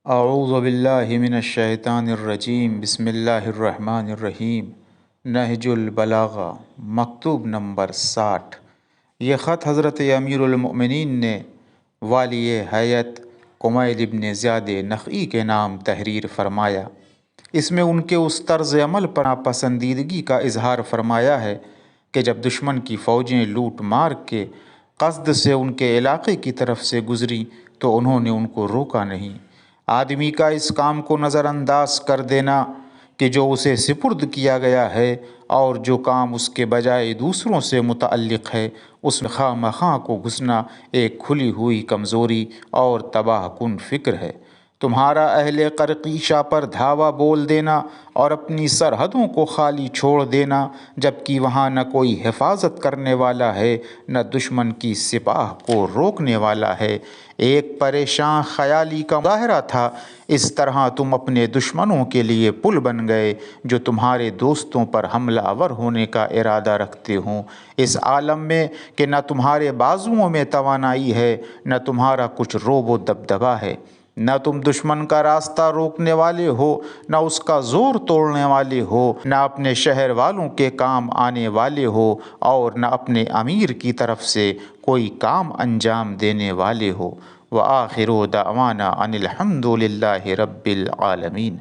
اعوذ باللہ من الشیطان الرجیم بسم اللہ الرحمن الرحیم۔ نہج البلاغہ مکتوب نمبر 60۔ یہ خط حضرت امیر المؤمنین نے والی ہیئت کمیل ابن زیاد نخعی کے نام تحریر فرمایا۔ اس میں ان کے اس طرز عمل پر ناپسندیدگی کا اظہار فرمایا ہے کہ جب دشمن کی فوجیں لوٹ مار کے قصد سے ان کے علاقے کی طرف سے گزری تو انہوں نے ان کو روکا نہیں۔ آدمی کا اس کام کو نظر انداز کر دینا کہ جو اسے سپرد کیا گیا ہے اور جو کام اس کے بجائے دوسروں سے متعلق ہے اس میں خواہ مخواہ کو گھسنا ایک کھلی ہوئی کمزوری اور تباہ کن فکر ہے۔ تمہارا اہل قرقیشہ پر دھاوا بول دینا اور اپنی سرحدوں کو خالی چھوڑ دینا جبکہ وہاں نہ کوئی حفاظت کرنے والا ہے نہ دشمن کی سپاہ کو روکنے والا ہے، ایک پریشان خیالی کا مظاہرہ تھا۔ اس طرح تم اپنے دشمنوں کے لیے پل بن گئے جو تمہارے دوستوں پر حملہ آور ہونے کا ارادہ رکھتے ہوں، اس عالم میں کہ نہ تمہارے بازوؤں میں توانائی ہے نہ تمہارا کچھ روب و دبدبا ہے، نہ تم دشمن کا راستہ روکنے والے ہو نہ اس کا زور توڑنے والے ہو، نہ اپنے شہر والوں کے کام آنے والے ہو اور نہ اپنے امیر کی طرف سے کوئی کام انجام دینے والے ہو۔ وآخر دعوانا ان الحمد للہ رب العالمین۔